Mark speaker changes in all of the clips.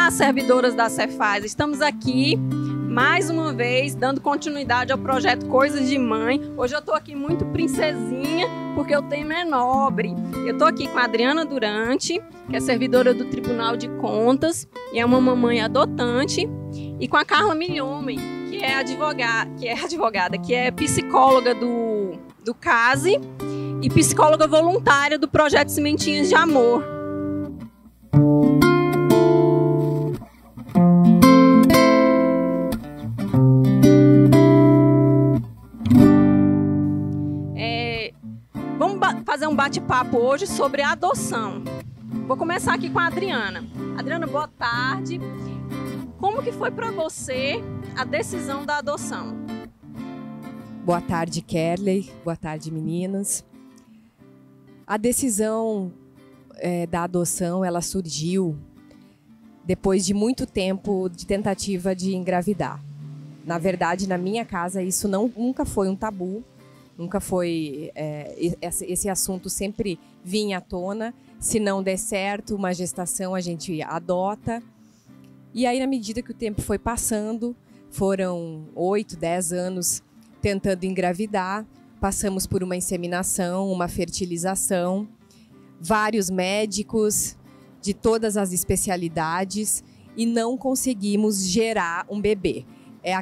Speaker 1: Olá, servidoras da Cefaz. Estamos aqui mais uma vez dando continuidade ao projeto Coisas de Mãe. Hoje eu estou aqui muito princesinha porque o tema é nobre. Eu estou aqui com a Adriana Durante, que é servidora do Tribunal de Contas e é uma mamãe adotante, e com a Carla Milhomem, que é psicóloga do CASE e psicóloga voluntária do projeto Sementinhas de Amor. Vamos fazer um bate-papo hoje sobre a adoção. Vou começar aqui com a Adriana. Adriana, boa tarde. Como que foi para você a decisão da adoção?
Speaker 2: Boa tarde, Kerley. Boa tarde, meninas. A decisão da adoção, ela surgiu depois de muito tempo de tentativa de engravidar. Na verdade, na minha casa, isso nunca foi um tabu. Nunca foi, esse assunto sempre vinha à tona. Se não der certo uma gestação, a gente adota. E aí, na medida que o tempo foi passando, foram 8, 10 anos tentando engravidar. Passamos por uma inseminação, uma fertilização, vários médicos de todas as especialidades e não conseguimos gerar um bebê. É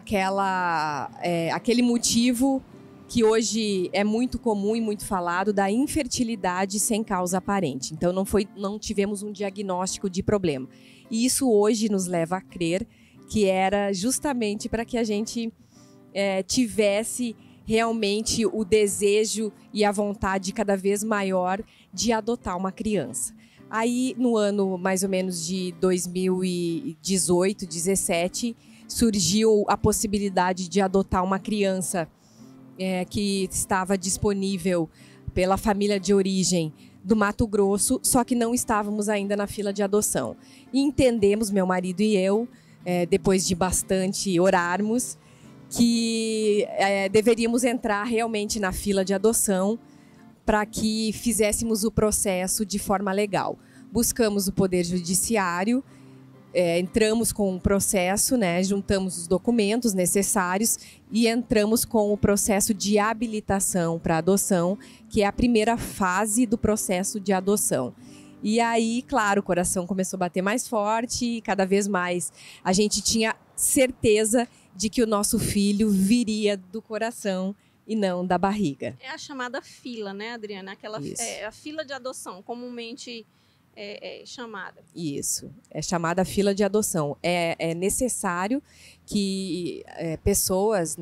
Speaker 2: aquele motivo que hoje é muito comum e muito falado, da infertilidade sem causa aparente. Então, não tivemos um diagnóstico de problema. E isso hoje nos leva a crer que era justamente para que a gente tivesse realmente o desejo e a vontade cada vez maior de adotar uma criança. Aí, no ano mais ou menos de 2018, 2017, surgiu a possibilidade de adotar uma criança que estava disponível pela família de origem do Mato Grosso, só que não estávamos ainda na fila de adoção. E entendemos, meu marido e eu, depois de bastante orarmos, que deveríamos entrar realmente na fila de adoção para que fizéssemos o processo de forma legal. Buscamos o Poder Judiciário, entramos com o processo, juntamos os documentos necessários e entramos com o processo de habilitação para adoção, que é a primeira fase do processo de adoção. E aí, claro, o coração começou a bater mais forte e cada vez mais a gente tinha certeza de que o nosso filho viria do coração e não da barriga.
Speaker 1: É a chamada fila, né, Adriana? A fila de adoção, comumente chamada.
Speaker 2: Isso, é chamada fila de adoção. É necessário que pessoas,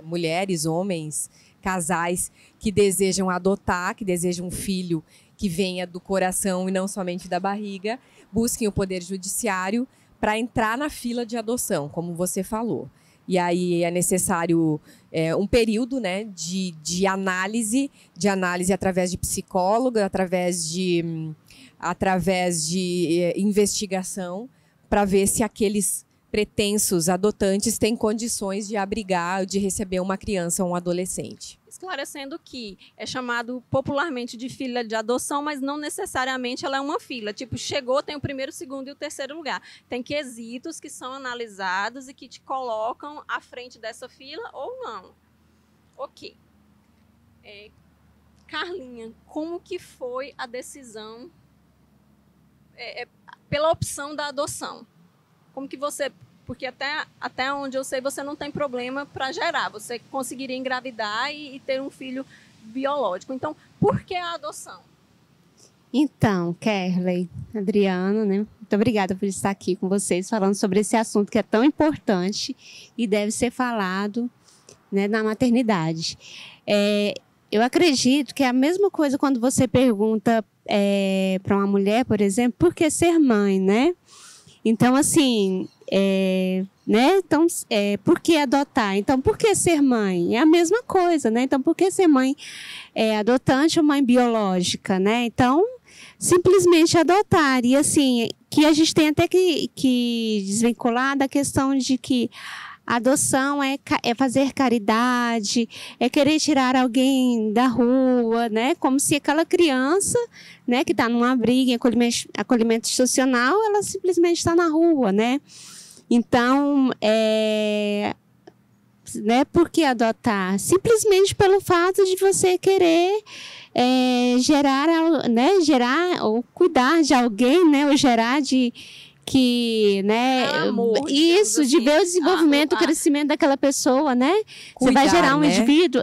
Speaker 2: mulheres, homens, casais que desejam adotar, que desejam um filho que venha do coração e não somente da barriga, busquem o Poder Judiciário para entrar na fila de adoção, como você falou. E aí é necessário um período de análise através de psicólogo, através de investigação, para ver se aqueles pretensos adotantes têm condições de abrigar, de receber uma criança ou um adolescente.
Speaker 1: Esclarecendo que é chamado popularmente de fila de adoção, mas não necessariamente ela é uma fila. Tipo, chegou, tem o primeiro, o segundo e o terceiro lugar. Tem quesitos que são analisados e que te colocam à frente dessa fila ou não. Ok. Carlinha, como que foi a decisão pela opção da adoção? Como que você... Porque até onde eu sei, você não tem problema para gerar. Você conseguiria engravidar e ter um filho biológico. Então, por que a adoção?
Speaker 3: Então, Kerley, Adriana, muito obrigada por estar aqui com vocês, falando sobre esse assunto que é tão importante e deve ser falado na maternidade. Eu acredito que é a mesma coisa quando você pergunta para uma mulher, por exemplo, por que ser mãe, Então, assim, então, por que adotar? Então, por que ser mãe? É a mesma coisa, Então, por que ser mãe adotante ou mãe biológica, Então, simplesmente adotar. E, assim, que a gente tem até que desvincular da questão de que A adoção é fazer caridade, é querer tirar alguém da rua, né? Como se aquela criança, né, que está num abrigo, em acolhimento institucional, ela simplesmente está na rua, né? Então, né, por que adotar? Simplesmente pelo fato de você querer gerar ou cuidar de alguém, né, ou gerar de que, né,
Speaker 1: amor,
Speaker 3: isso,
Speaker 1: assim,
Speaker 3: de ver o desenvolvimento, o crescimento daquela pessoa, né? Você vai gerar um indivíduo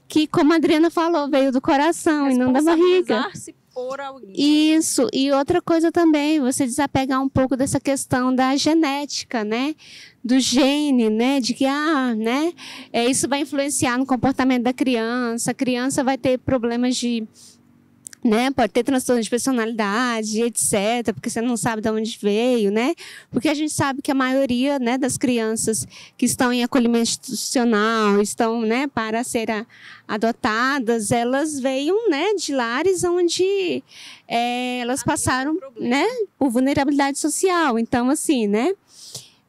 Speaker 3: que, como a Adriana falou, veio do coração e não da barriga.
Speaker 1: Por alguém.
Speaker 3: Isso, e outra coisa também, você desapegar um pouco dessa questão da genética, né? Do gene, né? De que, né? Isso vai influenciar no comportamento da criança, a criança vai ter problemas de, né, pode ter transtorno de personalidade, etc, porque você não sabe de onde veio, né? Porque a gente sabe que a maioria, né, das crianças que estão em acolhimento institucional, estão, né, para serem adotadas, elas veio, né, de lares onde elas passaram, né, por vulnerabilidade social. Então, assim, né,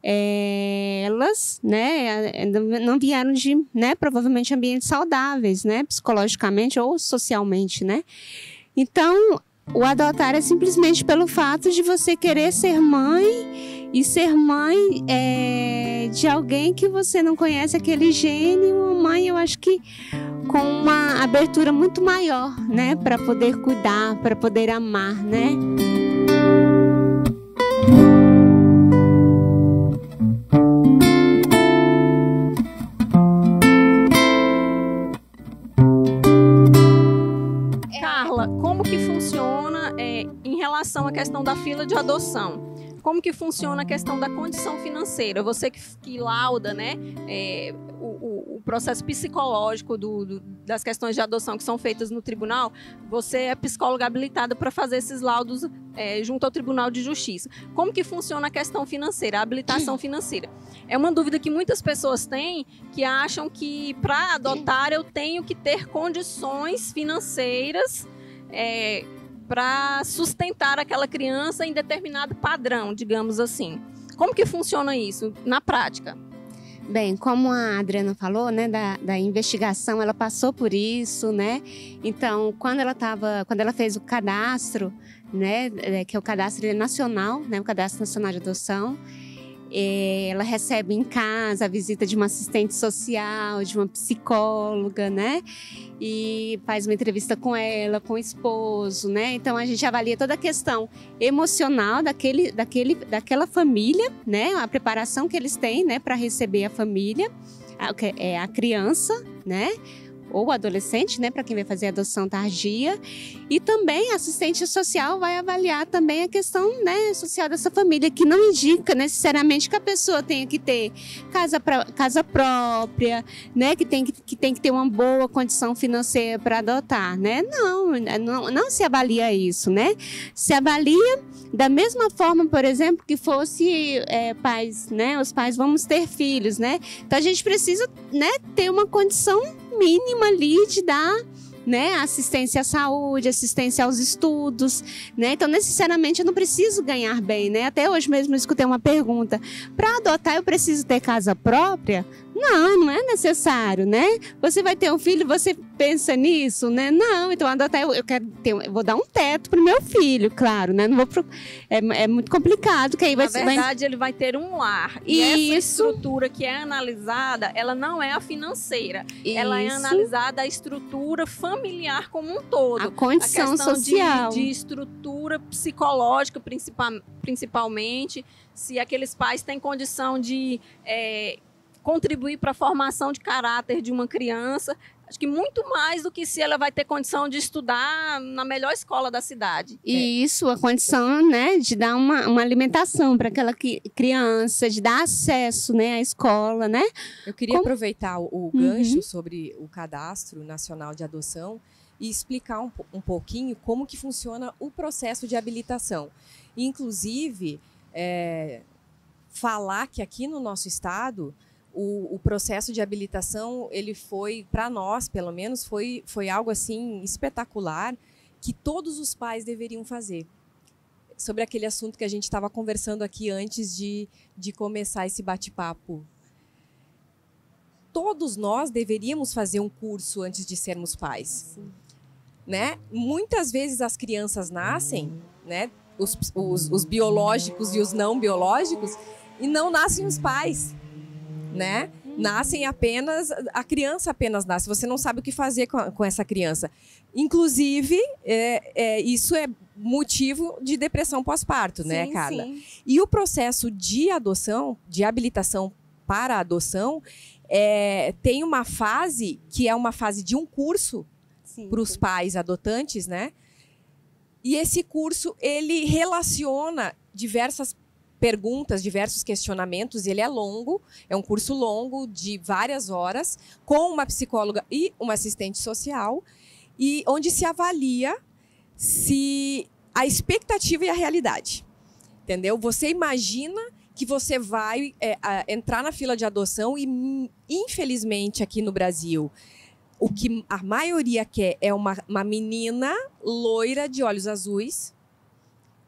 Speaker 3: elas, né, não vieram de, né, provavelmente ambientes saudáveis, né, psicologicamente ou socialmente, né? Então, o adotar é simplesmente pelo fato de você querer ser mãe e ser mãe de alguém que você não conhece aquele gene, uma mãe, eu acho que com uma abertura muito maior, né, para poder cuidar, para poder amar, né?
Speaker 1: Como que funciona em relação à questão da fila de adoção? Como que funciona a questão da condição financeira? Você que lauda, né, o processo psicológico das questões de adoção que são feitas no tribunal, você é psicóloga habilitada para fazer esses laudos junto ao Tribunal de Justiça. Como que funciona a questão financeira, a habilitação financeira? É uma dúvida que muitas pessoas têm, que acham que para adotar eu tenho que ter condições financeiras para sustentar aquela criança em determinado padrão, digamos assim. Como que funciona isso na prática?
Speaker 3: Bem, como a Adriana falou, né, da investigação, ela passou por isso, né? Então, quando ela fez o cadastro, né, que é o cadastro nacional, né, o cadastro nacional de adoção, ela recebe em casa a visita de uma assistente social, de uma psicóloga, né? E faz uma entrevista com ela, com o esposo, né? Então a gente avalia toda a questão emocional daquela família, né? A preparação que eles têm, né, para receber a família, a criança, né? Ou adolescente, né, para quem vai fazer adoção tardia, e também a assistente social vai avaliar também a questão, né, social dessa família, que não indica necessariamente que a pessoa tenha que ter casa própria, né, que tem que ter uma boa condição financeira para adotar, né? Não se avalia isso, né? Se avalia da mesma forma, por exemplo, que fosse pais, né? Os pais vamos ter filhos, né? Então a gente precisa, né, ter uma condição mínima ali de dar, né, assistência à saúde, assistência aos estudos, né? Então, necessariamente, eu não preciso ganhar bem, né? Até hoje mesmo eu escutei uma pergunta: para adotar eu preciso ter casa própria? Não é necessário, né? Você vai ter um filho, você pensa nisso, né? Não, então adotar eu vou dar um teto para o meu filho, claro, né? Não vou é muito complicado, que aí
Speaker 1: Na verdade, ele vai ter um lar. E essa estrutura que é analisada, ela não é a financeira. Ela é analisada a estrutura familiar como um todo.
Speaker 3: A condição social.
Speaker 1: De estrutura psicológica, principalmente, se aqueles pais têm condição de contribuir para a formação de caráter de uma criança. Acho que muito mais do que se ela vai ter condição de estudar na melhor escola da cidade.
Speaker 3: E isso, a condição, né, de dar uma alimentação para aquela criança, de dar acesso, né, à escola, né?
Speaker 2: Eu queria aproveitar o gancho sobre o Cadastro Nacional de Adoção e explicar um pouquinho como que funciona o processo de habilitação. Inclusive, falar que aqui no nosso estado o processo de habilitação, ele foi, para nós, pelo menos, foi algo assim espetacular, que todos os pais deveriam fazer. Sobre aquele assunto que a gente estava conversando aqui antes de começar esse bate-papo. todos nós deveríamos fazer um curso antes de sermos pais. Né? Muitas vezes as crianças nascem, né? Os biológicos e os não biológicos, e não nascem os pais, né? Nascem apenas, a criança apenas nasce, você não sabe o que fazer com essa criança. Inclusive, isso é motivo de depressão pós-parto, né, Carla?
Speaker 1: Sim.
Speaker 2: E o processo de adoção, de habilitação para a adoção, tem uma fase que é uma fase de um curso para os pais adotantes, né? E esse curso, ele relaciona diversas perguntas, diversos questionamentos, ele é longo, é um curso longo de várias horas, com uma psicóloga e uma assistente social, e onde se avalia se a expectativa e a realidade, entendeu? Você imagina que você vai entrar na fila de adoção e, infelizmente, aqui no Brasil, o que a maioria quer é uma menina loira de olhos azuis,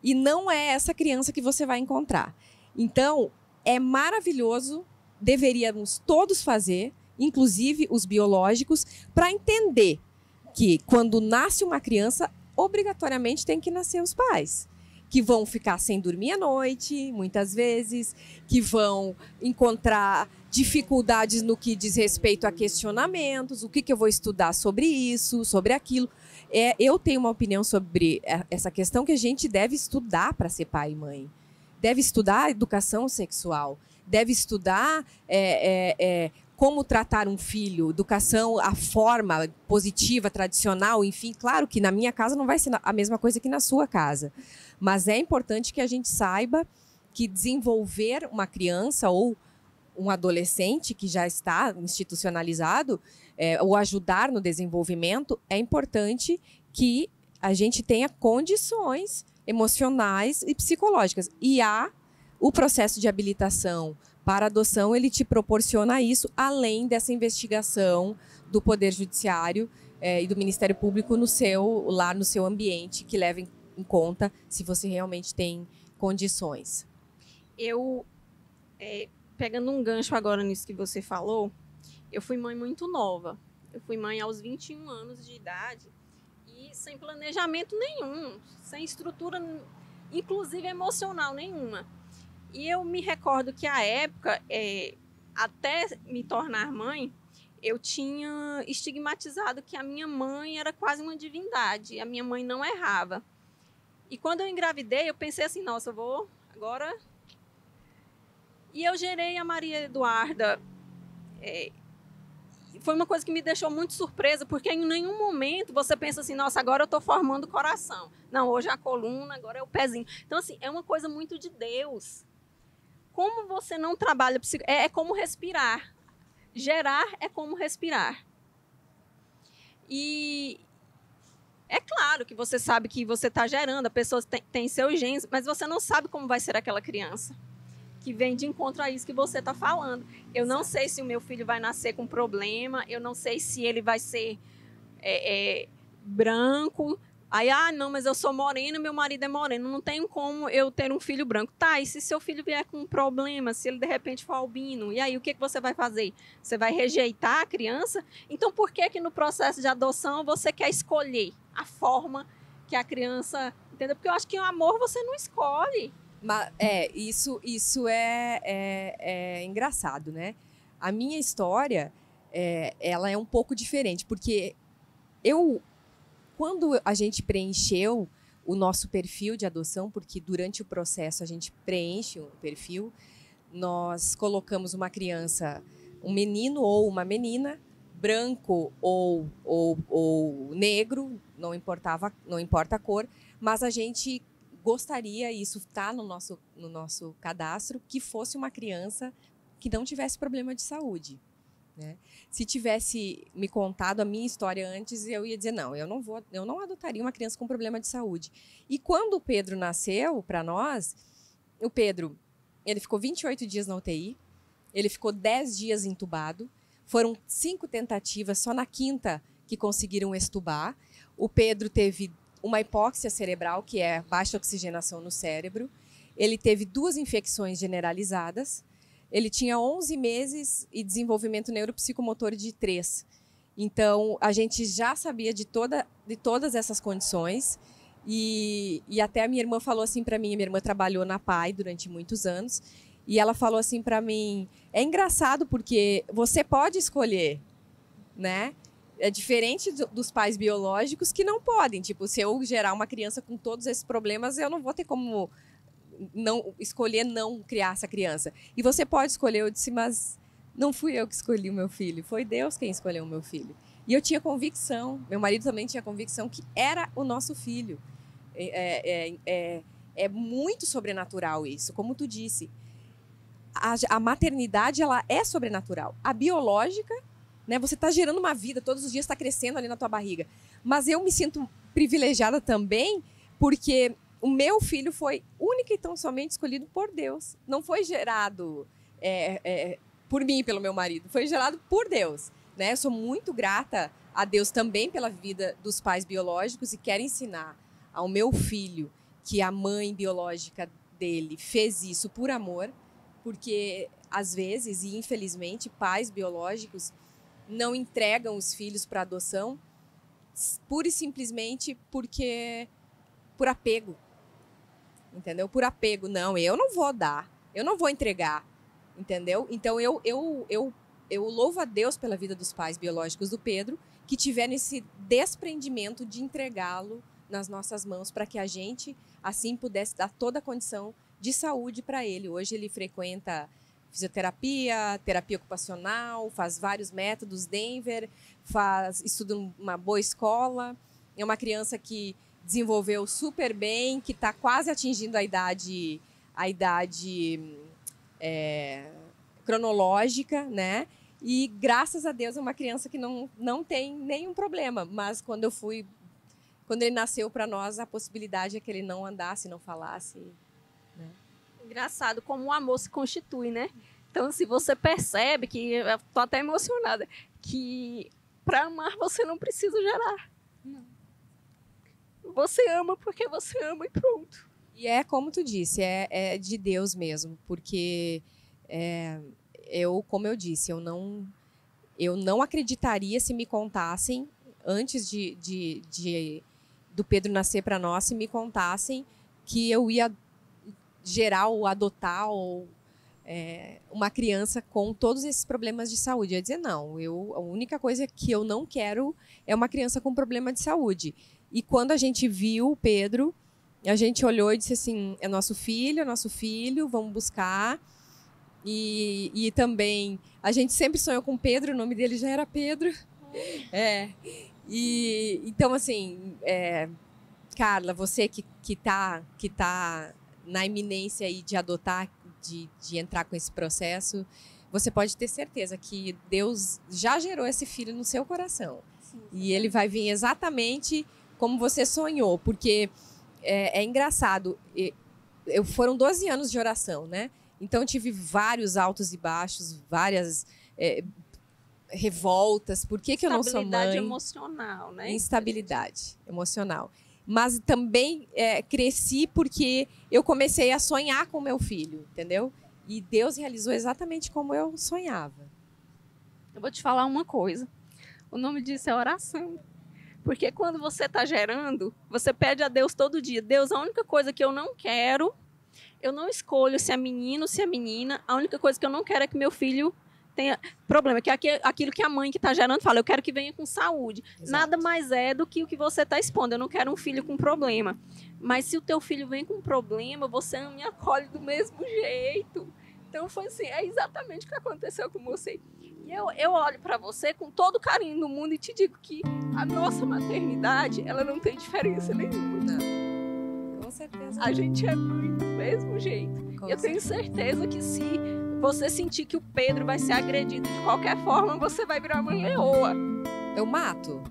Speaker 2: e não é essa criança que você vai encontrar. Então, é maravilhoso, deveríamos todos fazer, inclusive os biológicos, para entender que quando nasce uma criança, obrigatoriamente tem que nascer os pais, que vão ficar sem dormir à noite, muitas vezes, que vão encontrar dificuldades no que diz respeito a questionamentos, o que eu vou estudar sobre isso, sobre aquilo. Eu tenho uma opinião sobre essa questão, que a gente deve estudar para ser pai e mãe. Deve estudar educação sexual, deve estudar como tratar um filho, educação, a forma positiva, tradicional, enfim. Claro que na minha casa não vai ser a mesma coisa que na sua casa, mas é importante que a gente saiba que desenvolver uma criança ou um adolescente que já está institucionalizado, ou ajudar no desenvolvimento, é importante que a gente tenha condições emocionais e psicológicas. E o processo de habilitação para adoção, ele te proporciona isso, além dessa investigação do Poder Judiciário e do Ministério Público no seu ambiente, que leva em conta se você realmente tem condições.
Speaker 1: Pegando um gancho agora nisso que você falou, eu fui mãe muito nova. Eu fui mãe aos 21 anos de idade e sem planejamento nenhum, sem estrutura, inclusive emocional nenhuma. E eu me recordo que, à época, até me tornar mãe, eu tinha estigmatizado que a minha mãe era quase uma divindade, a minha mãe não errava. E quando eu engravidei, eu pensei assim, nossa, eu vou agora... E eu gerei a Maria Eduarda. Foi uma coisa que me deixou muito surpresa, porque em nenhum momento você pensa assim, nossa, agora eu estou formando o coração. Não, hoje é a coluna, agora é o pezinho. Então, assim, é uma coisa muito de Deus. Como você não trabalha... É como respirar. Gerar é como respirar. E é claro que você sabe que você está gerando, a pessoa tem seus genes, mas você não sabe como vai ser aquela criança que vem de encontro a isso que você está falando. Eu não sei se o meu filho vai nascer com problema, eu não sei se ele vai ser branco. Aí, não, mas eu sou morena, meu marido é moreno, não tem como eu ter um filho branco. Tá, e se seu filho vier com um problema, se ele de repente for albino, e aí o que você vai fazer? Você vai rejeitar a criança? Então, por que no processo de adoção você quer escolher a forma que a criança... Entendeu? Porque eu acho que o amor você não escolhe.
Speaker 2: Mas, isso é engraçado, né? A minha história, ela é um pouco diferente, porque quando a gente preencheu o nosso perfil de adoção, porque durante o processo a gente preenche um perfil, nós colocamos uma criança, um menino ou uma menina, branco ou negro, não importa a cor, mas a gente gostaria, e isso está no nosso cadastro, que fosse uma criança que não tivesse problema de saúde, né? Se tivesse me contado a minha história antes, eu ia dizer, não, eu não adotaria uma criança com problema de saúde. E quando o Pedro nasceu para nós, o Pedro, ele ficou 28 dias na UTI, ele ficou 10 dias entubado, foram 5 tentativas, só na 5ª que conseguiram extubar. O Pedro teve uma hipóxia cerebral, que é baixa oxigenação no cérebro. Ele teve 2 infecções generalizadas. ele tinha 11 meses e desenvolvimento neuropsicomotor de 3. Então, a gente já sabia de todas essas condições. E até a minha irmã falou assim para mim, minha irmã trabalhou na PAI durante muitos anos, e ela falou assim para mim, é engraçado porque você pode escolher, né? É diferente dos pais biológicos que não podem. Tipo, se eu gerar uma criança com todos esses problemas, eu não vou ter como não escolher não criar essa criança. E você pode escolher. Eu disse, mas não fui eu que escolhi o meu filho, foi Deus quem escolheu o meu filho. E eu tinha convicção, meu marido também tinha convicção que era o nosso filho. É muito sobrenatural isso, como tu disse. A maternidade, ela é sobrenatural. A biológica, né, você está gerando uma vida, todos os dias está crescendo ali na tua barriga. Mas eu me sinto privilegiada também, porque o meu filho foi única e tão somente escolhido por Deus. Não foi gerado por mim e pelo meu marido, foi gerado por Deus. Né? Eu sou muito grata a Deus também pela vida dos pais biológicos e quero ensinar ao meu filho que a mãe biológica dele fez isso por amor, porque às vezes, e infelizmente, pais biológicos não entregam os filhos para adoção pura e simplesmente por apego, entendeu? Por apego, não, eu não vou dar, eu não vou entregar, entendeu? Então eu louvo a Deus pela vida dos pais biológicos do Pedro, que tiveram esse desprendimento de entregá-lo nas nossas mãos para que a gente, assim, pudesse dar toda a condição de saúde para ele. Hoje ele frequenta fisioterapia, terapia ocupacional, faz vários métodos, Denver, estuda numa boa escola. É uma criança que desenvolveu super bem, que está quase atingindo a idade cronológica, né? E graças a Deus é uma criança que não tem nenhum problema. Mas quando ele nasceu para nós, a possibilidade é que ele não andasse, não falasse, né?
Speaker 1: Engraçado como o amor se constitui, né? Então, se você percebe que, eu tô até emocionada, que para amar você não precisa gerar.
Speaker 3: Não.
Speaker 1: Você ama porque você ama e pronto.
Speaker 2: E é como tu disse, é de Deus mesmo, porque como eu disse, eu não acreditaria se me contassem, antes do Pedro nascer para nós, se me contassem que eu ia gerar ou adotar uma criança com todos esses problemas de saúde. Eu ia dizer, não, a única coisa que eu não quero é uma criança com problema de saúde. E quando a gente viu o Pedro, a gente olhou e disse assim, é nosso filho, vamos buscar. E também, a gente sempre sonhou com Pedro, o nome dele já era Pedro. Então, assim, Carla, você que tá na iminência aí de adotar, de entrar com esse processo, você pode ter certeza que Deus já gerou esse filho no seu coração. Sim. E ele vai vir exatamente como você sonhou, porque é engraçado, foram 12 anos de oração, né? Então eu tive vários altos e baixos, várias revoltas, por que eu não sou mãe?
Speaker 1: Instabilidade emocional, né?
Speaker 2: Instabilidade emocional. Mas também cresci porque eu comecei a sonhar com meu filho, entendeu? E Deus realizou exatamente como eu sonhava.
Speaker 1: Eu vou te falar uma coisa. O nome disso é oração. Porque quando você está gerando, você pede a Deus todo dia. Deus, a única coisa que eu não quero, eu não escolho se é menino ou se é menina. A única coisa que eu não quero é que meu filho tenha problema. Que é aquilo que a mãe que está gerando fala, eu quero que venha com saúde. Exato. Nada mais é do que o que você está expondo. Eu não quero um filho com problema. Mas se o teu filho vem com problema, você me acolhe do mesmo jeito. Então foi assim, é exatamente o que aconteceu com você. E eu olho para você com todo o carinho do mundo e te digo que a nossa maternidade, ela não tem diferença nenhuma.
Speaker 2: Não. Com certeza.
Speaker 1: A gente é mãe do mesmo jeito. Eu tenho certeza que se você sentir que o Pedro vai ser agredido de qualquer forma, você vai virar mãe leoa.
Speaker 2: Eu mato.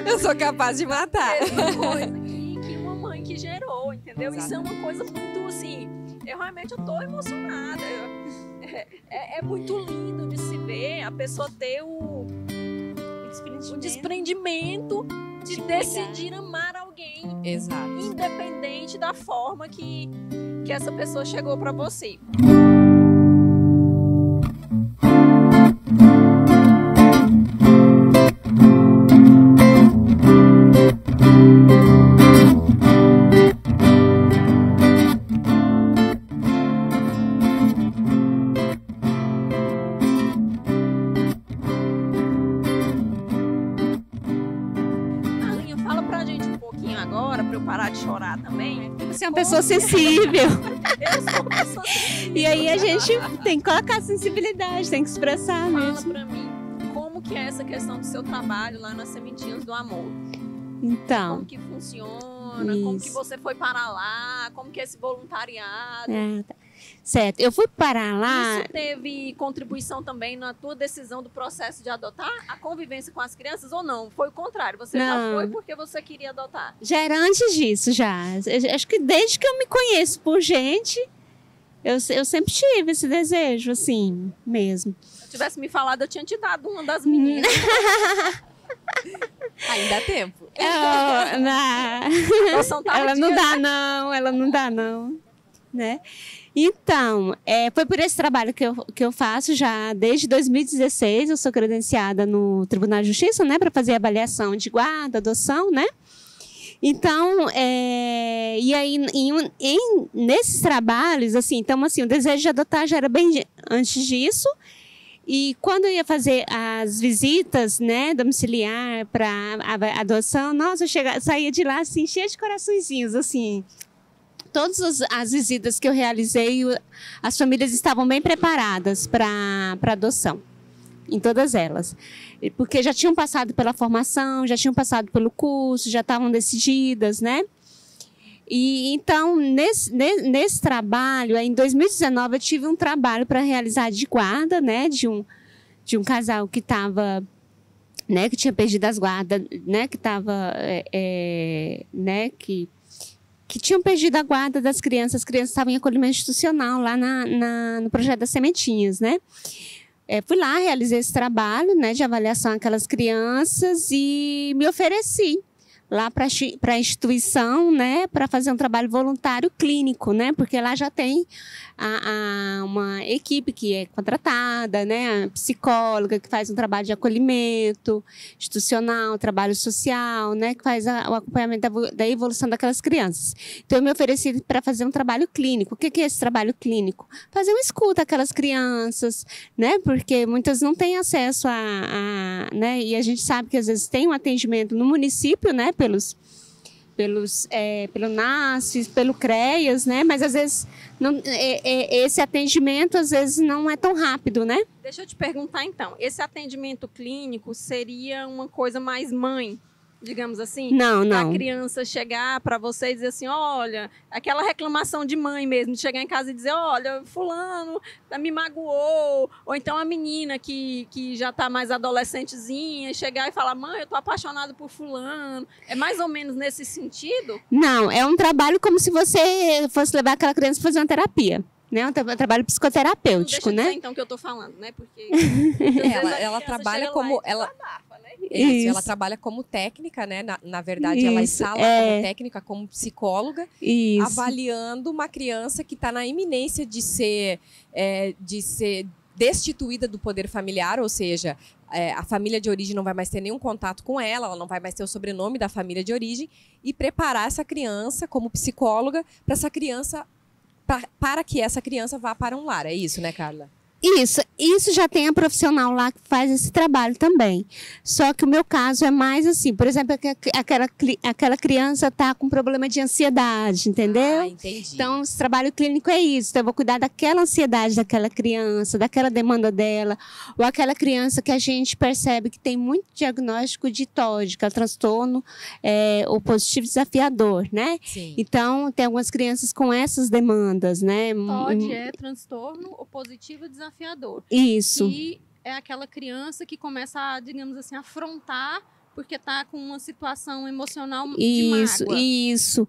Speaker 2: Eu sou capaz de matar.
Speaker 1: É uma coisa que uma mãe que gerou, entendeu? Exatamente. Isso é uma coisa muito assim... Eu realmente tô emocionada. É muito lindo de se ver a pessoa ter o desprendimento de decidir amar alguém.
Speaker 2: Exato.
Speaker 1: Independente da forma que essa pessoa chegou para você. chorar também.
Speaker 3: Você é uma pessoa sensível.
Speaker 1: Eu sou uma pessoa sensível.
Speaker 3: E aí a gente tem que colocar sensibilidade, tem que expressar
Speaker 1: Fala
Speaker 3: mesmo.
Speaker 1: pra mim, como que é essa questão do seu trabalho lá nas Sementinhas do Amor?
Speaker 3: Então,
Speaker 1: Como que funciona? Como que
Speaker 3: Isso.
Speaker 1: você foi para lá? Como que é esse voluntariado?
Speaker 3: tá. Certo. Eu fui parar lá.
Speaker 1: Isso teve contribuição também na tua decisão do processo de adotar a convivência com as crianças ou não? Foi o contrário, você já
Speaker 3: Não.
Speaker 1: foi porque você queria adotar?
Speaker 3: Já era antes disso, já. Acho que desde que eu me conheço por gente, eu sempre tive esse desejo, assim, mesmo.
Speaker 1: Se eu tivesse me falado, eu tinha te dado uma das meninas.
Speaker 2: Ainda há tempo.
Speaker 1: Adoção tardia.
Speaker 3: Ela não dá não, né? Então, foi por esse trabalho que eu faço já desde 2016. Eu sou credenciada no Tribunal de Justiça, né, para fazer avaliação de guarda, adoção, né? Então, e aí, nesses trabalhos, assim, então, assim, o desejo de adotar já era bem antes disso. E quando eu ia fazer as visitas, né, domiciliar para adoção, nossa, eu saía de lá, assim, cheia de coraçõezinhos, assim. Todas as visitas que eu realizei, as famílias estavam bem preparadas para adoção, em todas elas. Porque já tinham passado pela formação, já tinham passado pelo curso, já estavam decididas, né? E então, nesse trabalho, em 2019, eu tive um trabalho para realizar de guarda, né? De um casal que estava, né? Que tinha perdido as guardas, né? Que estava, né? Que tinham perdido a guarda das crianças. As crianças estavam em acolhimento institucional lá no projeto das Sementinhas, né? Fui lá, realizei esse trabalho, né, de avaliação àquelas crianças e me ofereci lá para a instituição, né, para fazer um trabalho voluntário clínico, né, porque lá já tem uma equipe que é contratada, né, a psicóloga que faz um trabalho de acolhimento institucional, trabalho social, né, que faz o acompanhamento da evolução daquelas crianças. Então, eu me ofereci para fazer um trabalho clínico. O que é esse trabalho clínico? Fazer uma escuta àquelas crianças, né, porque muitas não têm acesso né, e a gente sabe que às vezes tem um atendimento no município, né, pelo NASF, pelo CREAS, né? Mas às vezes esse atendimento às vezes não é tão rápido, né?
Speaker 1: Deixa eu te perguntar então, esse atendimento clínico seria uma coisa mais mãe, digamos assim?
Speaker 3: Não.
Speaker 1: A criança chegar para você e dizer assim, olha, aquela reclamação de mãe mesmo, de chegar em casa e dizer, olha, fulano me magoou, ou então a menina que já está mais adolescentezinha, chegar e falar, mãe, eu tô apaixonada por fulano. É mais ou menos nesse sentido?
Speaker 3: Não, é um trabalho como se você fosse levar aquela criança para fazer uma terapia. Né? Um trabalho psicoterapêutico,
Speaker 1: não deixa
Speaker 3: né?
Speaker 1: de ser, então, que eu tô falando, né? Porque
Speaker 2: ela trabalha como desabafa, né?
Speaker 3: Isso.
Speaker 2: Ela trabalha como técnica, né? Na verdade, ela
Speaker 3: Isso,
Speaker 2: está lá como técnica, como psicóloga,
Speaker 3: Isso.
Speaker 2: avaliando uma criança que está na iminência de ser destituída do poder familiar, ou seja, a família de origem não vai mais ter nenhum contato com ela não vai mais ter o sobrenome da família de origem, e preparar essa criança como psicóloga para que essa criança vá para um lar. É isso, né, Carla?
Speaker 3: Isso já tem a profissional lá que faz esse trabalho também. Só que o meu caso é mais assim, por exemplo, aquela criança está com problema de ansiedade, entendeu?
Speaker 2: Ah, entendi.
Speaker 3: Então, esse trabalho clínico é isso. Então, eu vou cuidar daquela ansiedade daquela criança, daquela demanda dela, ou aquela criança que a gente percebe que tem muito diagnóstico de TOD, que é o transtorno opositivo desafiador, né?
Speaker 2: Sim.
Speaker 3: Então, tem algumas crianças com essas demandas, né?
Speaker 1: TOD é transtorno opositivo desafiador.
Speaker 3: Isso.
Speaker 1: E é aquela criança que começa a, digamos assim, afrontar porque está com uma situação emocional de mágoa. Isso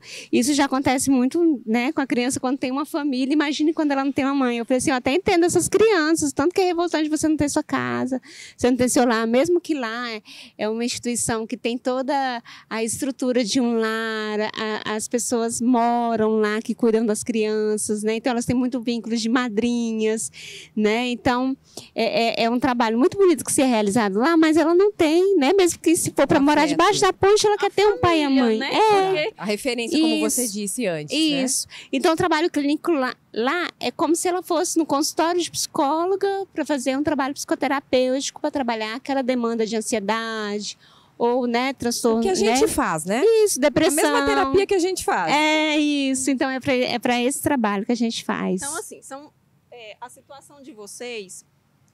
Speaker 1: já acontece muito, né, com a criança quando tem uma família. Imagine quando ela não tem uma mãe. Eu falei assim, eu até entendo essas crianças, tanto que é revoltante você não ter sua casa, você não ter seu lar, mesmo que lá é uma instituição que tem toda a estrutura de um lar, as pessoas moram lá, que cuidam das crianças, né, então elas têm muito vínculo de madrinhas, né, então é um trabalho muito bonito que se é realizado lá, mas ela não tem, né, mesmo que se for para morar debaixo da ponte, ela quer ter um pai e a mãe. Né?
Speaker 2: A referência, como você disse antes.
Speaker 3: Isso. Né? Então, o trabalho clínico lá é como se ela fosse no consultório de psicóloga para fazer um trabalho psicoterapêutico, para trabalhar aquela demanda de ansiedade, ou, né, transtorno,
Speaker 2: o que a gente
Speaker 3: né?
Speaker 2: faz, né?
Speaker 3: Isso, depressão.
Speaker 2: A mesma terapia que a gente faz.
Speaker 3: É isso, então é para esse trabalho que a gente faz.
Speaker 1: Então, assim, a situação de vocês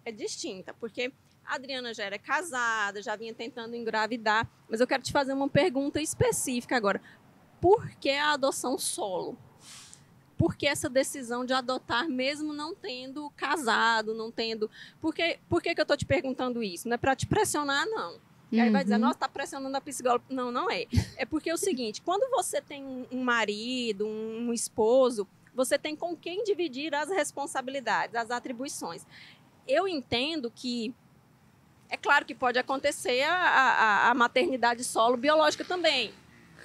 Speaker 1: é distinta, porque a Adriana já era casada, já vinha tentando engravidar, mas eu quero te fazer uma pergunta específica agora. Por que a adoção solo? Por que essa decisão de adotar mesmo não tendo casado, não tendo... Por que eu estou te perguntando isso? Não é para te pressionar, não. E aí vai dizer, nossa, está pressionando a psicóloga. Não, não é. É porque é o seguinte, quando você tem um marido, um esposo, você tem com quem dividir as responsabilidades, as atribuições. Eu entendo que, é claro que pode acontecer a maternidade solo biológica também.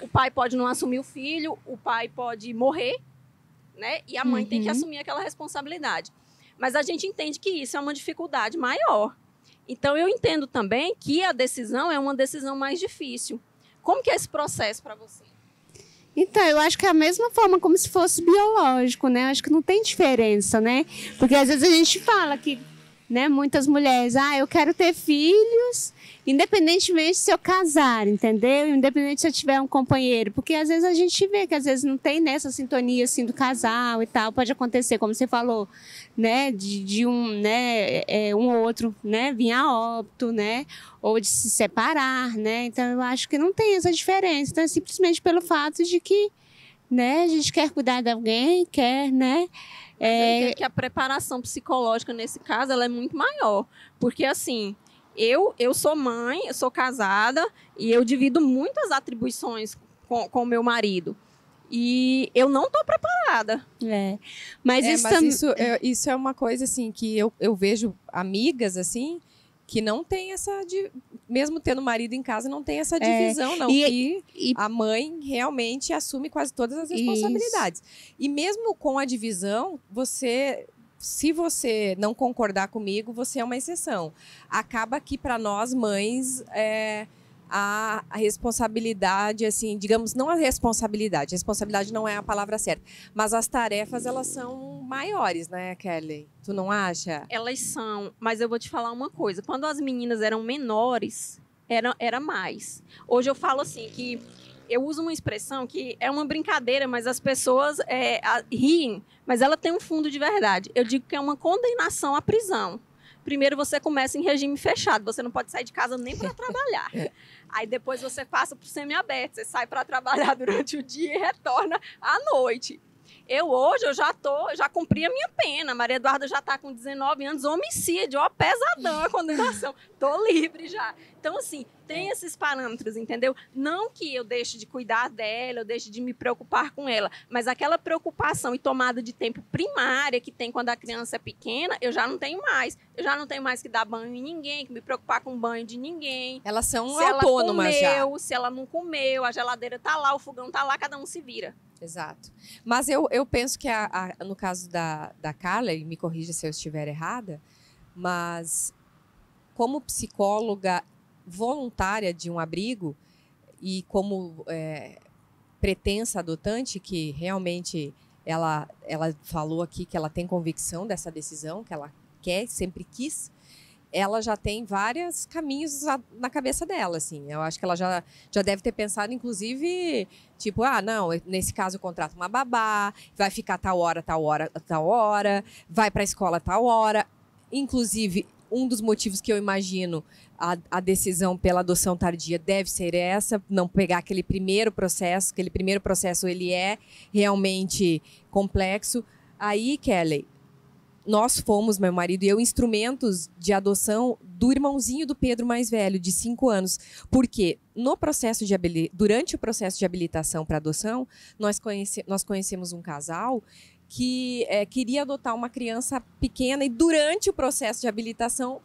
Speaker 1: O pai pode não assumir o filho, o pai pode morrer, né? E a mãe tem que assumir aquela responsabilidade. Mas a gente entende que isso é uma dificuldade maior. Então, eu entendo também que a decisão é uma decisão mais difícil. Como que é esse processo para você?
Speaker 3: Então, eu acho que é a mesma forma como se fosse biológico, né? Eu acho que não tem diferença, né? Porque às vezes a gente fala que, né, muitas mulheres, eu quero ter filhos, independentemente se eu casar, entendeu? Independente se eu tiver um companheiro. Porque às vezes a gente vê que às vezes não tem nessa sintonia assim do casal e tal. Pode acontecer, como você falou, né, de um, né, um ou outro, né, vir a óbito, né, ou de se separar, né. Então eu acho que não tem essa diferença. Então é simplesmente pelo fato de que, né, a gente quer cuidar de alguém, quer, né.
Speaker 1: Eu entendo que a preparação psicológica nesse caso ela é muito maior, porque assim eu sou mãe, eu sou casada e eu divido muitas atribuições com o meu marido. E eu não estou preparada.
Speaker 2: Mas isso é uma coisa assim que eu vejo amigas assim que não tem mesmo tendo marido em casa, não tem essa divisão, não. E a mãe realmente assume quase todas as responsabilidades. Isso. E mesmo com a divisão, se você não concordar comigo, você é uma exceção. Acaba que para nós mães a responsabilidade, assim, digamos, não a responsabilidade não é a palavra certa, mas as tarefas, elas são maiores, né, Kelly? Tu não acha?
Speaker 1: Elas são, mas eu vou te falar uma coisa, quando as meninas eram menores, era mais. Hoje eu falo assim, que eu uso uma expressão que é uma brincadeira, mas as pessoas riem, mas ela tem um fundo de verdade. Eu digo que é uma condenação à prisão. Primeiro você começa em regime fechado, você não pode sair de casa nem para trabalhar. Aí depois você passa para o semiaberto, você sai para trabalhar durante o dia e retorna à noite. Hoje eu já cumpri a minha pena. A Maria Eduarda já está com 19 anos, homicídio, pesadão a condenação. Tô livre já. Então, assim, tem esses parâmetros, entendeu? Não que eu deixe de cuidar dela, eu deixe de me preocupar com ela, mas aquela preocupação e tomada de tempo primária que tem quando a criança é pequena, eu já não tenho mais. Eu já não tenho mais que dar banho em ninguém, que me preocupar com o banho de ninguém.
Speaker 2: Elas são autônomas já.
Speaker 1: Se ela não comeu, a geladeira tá lá, o fogão tá lá, cada um se vira.
Speaker 2: Exato. Mas eu penso que no caso da Carla, e me corrija se eu estiver errada, mas como psicóloga voluntária de um abrigo e como pretensa adotante, que realmente ela falou aqui que ela tem convicção dessa decisão, que ela quer, sempre quis, ela já tem vários caminhos na cabeça dela, assim. Eu acho que ela já deve ter pensado, inclusive, tipo, não, nesse caso eu contrato uma babá, vai ficar tal hora, vai para a escola tal hora. Inclusive, um dos motivos que eu imagino a decisão pela adoção tardia deve ser essa, não pegar aquele primeiro processo, ele é realmente complexo. Aí, Kelly, nós fomos, meu marido e eu, instrumentos de adoção do irmãozinho do Pedro mais velho, de 5 anos. Porque durante o processo de habilitação para adoção, nós conhecemos um casal que queria adotar uma criança pequena e durante o processo de habilitação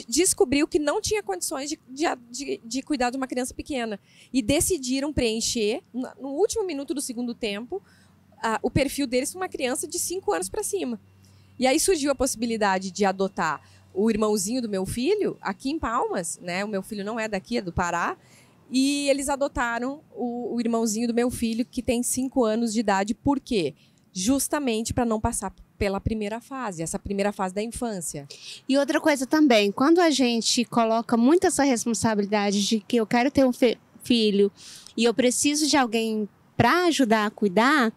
Speaker 2: descobriu que não tinha condições de cuidar de uma criança pequena. E decidiram preencher, no último minuto do segundo tempo, o perfil deles com uma criança de 5 anos para cima. E aí surgiu a possibilidade de adotar o irmãozinho do meu filho, aqui em Palmas, né? O meu filho não é daqui, é do Pará. E eles adotaram o irmãozinho do meu filho, que tem 5 anos de idade. Por quê? Justamente para não passar pela primeira fase, essa primeira fase da infância.
Speaker 3: E outra coisa também, quando a gente coloca muito essa responsabilidade de que eu quero ter um filho e eu preciso de alguém para ajudar a cuidar,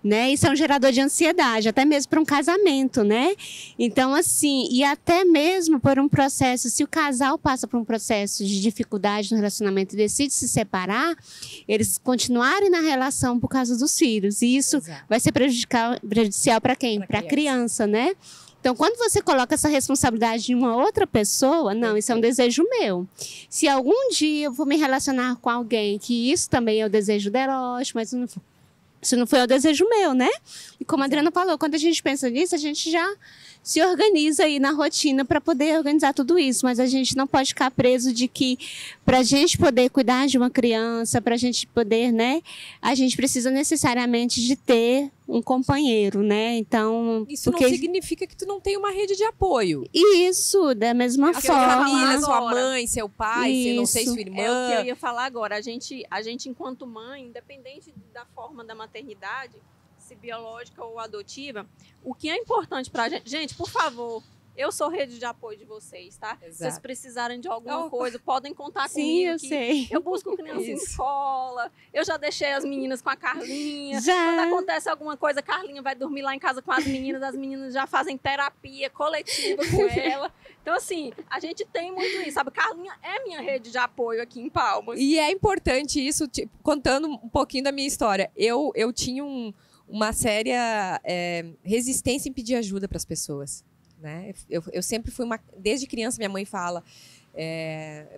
Speaker 3: né? Isso é um gerador de ansiedade, até mesmo para um casamento, né? Então, assim, e até mesmo por um processo, se o casal passa por um processo de dificuldade no relacionamento e decide se separar, eles continuarem na relação por causa dos filhos. E isso vai ser prejudicial para quem? Para a criança, né? Então, quando você coloca essa responsabilidade em uma outra pessoa, não, isso é um desejo meu. Se algum dia eu vou me relacionar com alguém que isso também é o desejo dela, ótimo, mas isso não foi o desejo meu, né? E como a Adriana falou, quando a gente pensa nisso, a gente já se organiza aí na rotina para poder organizar tudo isso. Mas a gente não pode ficar preso de que para a gente poder cuidar de uma criança, para a gente poder, né? A gente precisa necessariamente de ter um companheiro, né? Então,
Speaker 2: isso não significa que tu não tem uma rede de apoio.
Speaker 3: Isso, da mesma forma.
Speaker 2: Família, sua mãe, seu pai, não sei, sua irmã.
Speaker 1: É o que eu ia falar agora. A gente enquanto mãe, independente da forma da maternidade, se biológica ou adotiva, o que é importante pra gente... Gente, por favor, eu sou rede de apoio de vocês, tá? Se vocês precisarem de alguma coisa, podem contar comigo.
Speaker 3: Eu sei.
Speaker 1: Eu busco criança em escola, eu já deixei as meninas com a Carlinha.
Speaker 3: Já.
Speaker 1: Quando acontece alguma coisa, a Carlinha vai dormir lá em casa com as meninas já fazem terapia coletiva com ela. Então, assim, a gente tem muito isso, sabe? Carlinha é minha rede de apoio aqui em Palmas.
Speaker 2: E é importante isso, contando um pouquinho da minha história. Eu tinha uma séria resistência em pedir ajuda para as pessoas, né? Eu sempre fui desde criança, minha mãe fala,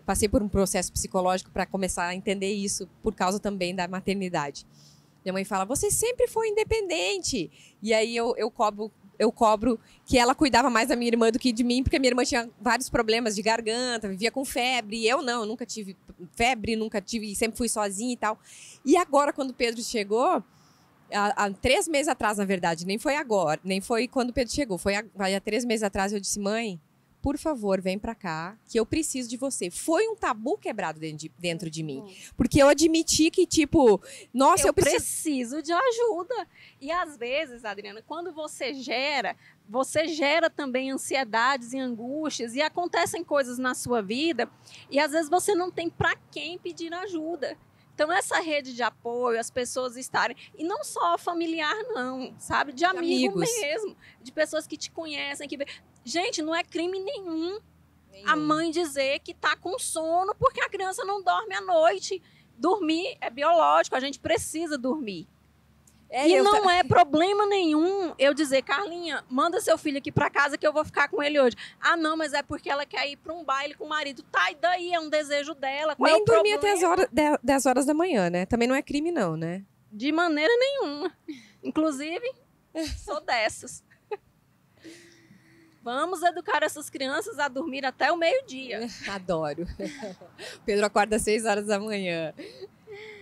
Speaker 2: passei por um processo psicológico para começar a entender isso, por causa também da maternidade. Minha mãe fala, você sempre foi independente. E aí eu cobro que ela cuidava mais da minha irmã do que de mim, porque a minha irmã tinha vários problemas de garganta, vivia com febre, e eu nunca tive febre, sempre fui sozinha e tal. E agora, quando o Pedro chegou, há 3 meses atrás, na verdade, nem foi agora, nem foi quando o Pedro chegou, vai há 3 meses atrás, eu disse, mãe, por favor, vem pra cá, que eu preciso de você. Foi um tabu quebrado dentro de mim. Porque eu admiti que, tipo, nossa, eu
Speaker 1: preciso de ajuda. E às vezes, Adriana, quando você gera também ansiedades e angústias, e acontecem coisas na sua vida, e às vezes você não tem pra quem pedir ajuda. Então, essa rede de apoio, as pessoas estarem... E não só familiar, não, sabe? De amigo mesmo. De pessoas que te conhecem, que... Gente, não é crime nenhum a mãe dizer que tá com sono porque a criança não dorme à noite. Dormir é biológico, a gente precisa dormir. E não é problema nenhum eu dizer, Carlinha, manda seu filho aqui pra casa que eu vou ficar com ele hoje. Ah, não, mas é porque ela quer ir pra um baile com o marido. Tá, e daí? É um desejo dela. Qual
Speaker 2: nem
Speaker 1: é o
Speaker 2: dormir
Speaker 1: problema?
Speaker 2: até 10 horas da manhã, né? Também não é crime não, né?
Speaker 1: De maneira nenhuma. Inclusive, sou dessas. Vamos educar essas crianças a dormir até o meio-dia.
Speaker 2: Adoro. Pedro acorda às 6 horas da manhã.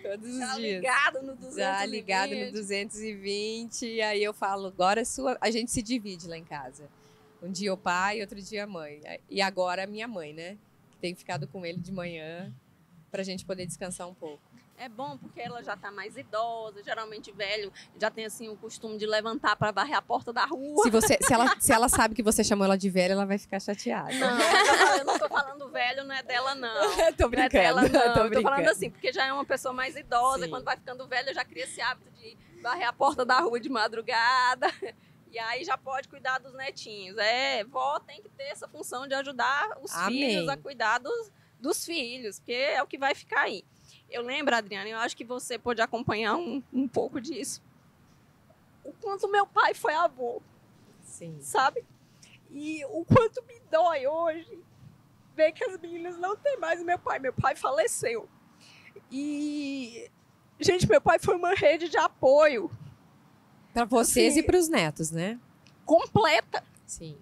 Speaker 2: Todos os dias.
Speaker 1: Ligado no 220.
Speaker 2: Já ligado no 220. E aí eu falo, agora a gente se divide lá em casa. Um dia o pai, outro dia a mãe. E agora a minha mãe, né? Que tem ficado com ele de manhã pra gente poder descansar um pouco.
Speaker 1: É bom porque ela já tá mais idosa, geralmente velho, já tem assim o costume de levantar para varrer a porta da rua.
Speaker 2: Se ela sabe que você chamou ela de velha, ela vai ficar chateada.
Speaker 1: Não, eu não tô falando velho, não é dela não.
Speaker 2: Tô brincando.
Speaker 1: Não é dela, não.
Speaker 2: Tô
Speaker 1: Eu tô falando assim, porque já é uma pessoa mais idosa,
Speaker 2: Sim.
Speaker 1: Quando vai ficando velha já cria esse hábito de varrer a porta da rua de madrugada. E aí já pode cuidar dos netinhos. Vó tem que ter essa função de ajudar os filhos a cuidar dos filhos, porque é o que vai ficar aí. Eu lembro, Adriana, eu acho que você pode acompanhar um pouco disso. O quanto meu pai foi avô.
Speaker 2: Sim.
Speaker 1: Sabe? E o quanto me dói hoje ver que as meninas não têm mais o meu pai. Meu pai faleceu. E, gente, meu pai foi uma rede de apoio.
Speaker 2: Para vocês
Speaker 1: assim,
Speaker 2: e para os netos, né?
Speaker 1: Completa.
Speaker 2: Sim.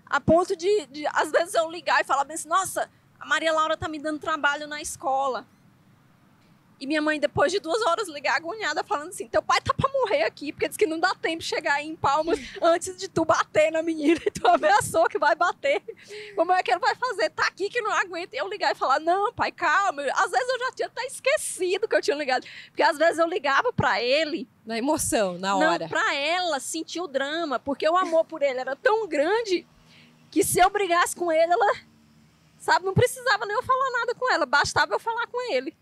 Speaker 1: A ponto de às vezes, eu ligar e falar assim, nossa, a Maria Laura tá me dando trabalho na escola. E minha mãe, depois de 2 horas, ligar agoniada, falando assim, teu pai tá pra morrer aqui, porque diz que não dá tempo de chegar aí em Palmas antes de tu bater na menina, e tu ameaçou que vai bater. Como é que ele vai fazer? Tá aqui que não aguenta. E eu ligar e falar, não, pai, calma. Às vezes eu já tinha até esquecido que eu tinha ligado. Porque às vezes eu ligava pra ele.
Speaker 2: Na emoção, na hora.
Speaker 1: Não, pra ela sentir o drama, porque o amor por ele era tão grande que se eu brigasse com ele, ela, sabe, não precisava nem eu falar nada com ela, bastava eu falar com ele.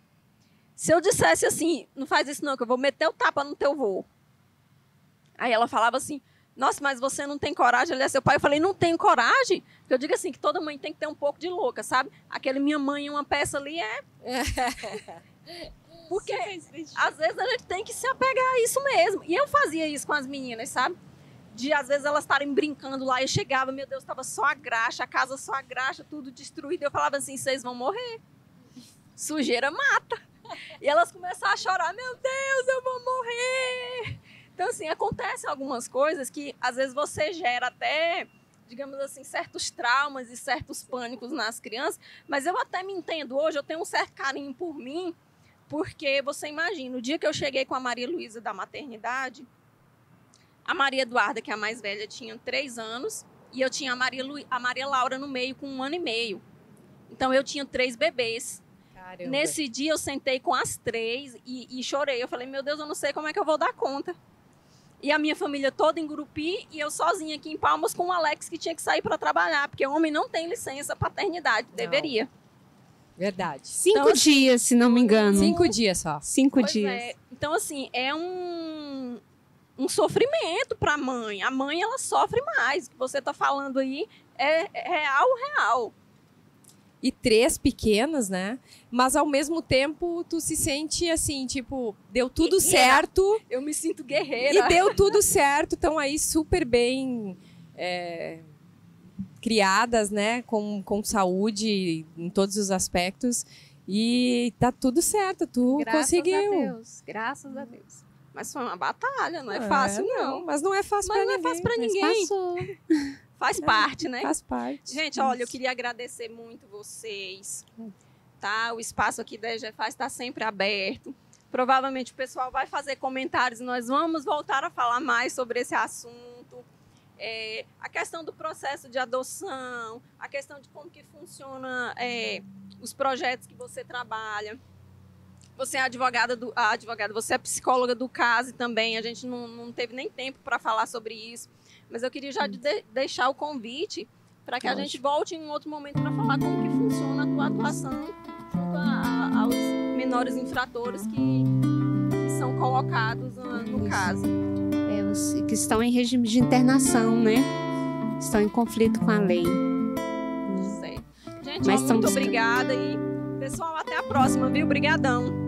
Speaker 1: Se eu dissesse assim, não faz isso não, que eu vou meter o tapa no teu vô. Aí ela falava assim, nossa, mas você não tem coragem, ele é seu pai. Eu falei, não tenho coragem? Porque eu digo assim, que toda mãe tem que ter um pouco de louca, sabe? Aquele minha mãe, uma peça ali é... Porque às vezes a gente tem que se apegar a isso mesmo. E eu fazia isso com as meninas, sabe? De às vezes elas estarem brincando lá, eu chegava, meu Deus, estava só a graxa, a casa só a graxa, tudo destruído. Eu falava assim, vocês vão morrer. Sujeira mata. E elas começaram a chorar, meu Deus, eu vou morrer. Então, assim, acontecem algumas coisas que, às vezes, você gera até, digamos assim, certos traumas e certos pânicos nas crianças, mas eu até me entendo hoje, eu tenho um certo carinho por mim, porque você imagina, o dia que eu cheguei com a Maria Luísa da maternidade, a Maria Eduarda, que é a mais velha, tinha 3 anos, e eu tinha a Maria Laura no meio com 1 ano e meio. Então, eu tinha 3 bebês. Caramba. Nesse dia eu sentei com as 3 e chorei. Eu falei, meu Deus, eu não sei como é que eu vou dar conta. E a minha família toda em Gurupi e eu sozinha aqui em Palmas com o Alex que tinha que sair para trabalhar, porque o homem não tem licença paternidade, deveria.
Speaker 2: Verdade.
Speaker 3: 5 então, dias, se não me engano.
Speaker 2: 5 dias só.
Speaker 3: 5 dias.
Speaker 1: É. Então, assim, é um sofrimento para a mãe. A mãe, ela sofre mais. O que você está falando aí é real.
Speaker 2: E 3 pequenas, né? Mas ao mesmo tempo tu se sente assim, tipo, deu tudo certo.
Speaker 1: Eu me sinto guerreira.
Speaker 2: E deu tudo certo, estão aí super bem criadas, né? Com saúde em todos os aspectos. E tá tudo certo, tu conseguiu.
Speaker 1: Graças a Deus. Mas foi uma batalha, não é fácil, não.
Speaker 2: Mas não é fácil pra ninguém.
Speaker 1: Não é fácil pra ninguém.
Speaker 3: Passou.
Speaker 1: Faz parte, né?
Speaker 2: Faz parte.
Speaker 1: Gente, olha, eu queria agradecer muito vocês, tá? O espaço aqui da EGEFAS está sempre aberto. Provavelmente o pessoal vai fazer comentários e nós vamos voltar a falar mais sobre esse assunto. A questão do processo de adoção, a questão de como que funciona os projetos que você trabalha. Você é você é psicóloga do CASE também, a gente não teve nem tempo para falar sobre isso. Mas eu queria já deixar o convite para que a gente volte em um outro momento para falar como que funciona a tua atuação junto aos menores infratores que são colocados no caso.
Speaker 3: Os que estão em regime de internação, né? Estão em conflito com a lei.
Speaker 1: Certo. Gente, muito obrigada e, pessoal, até a próxima, viu? Obrigadão.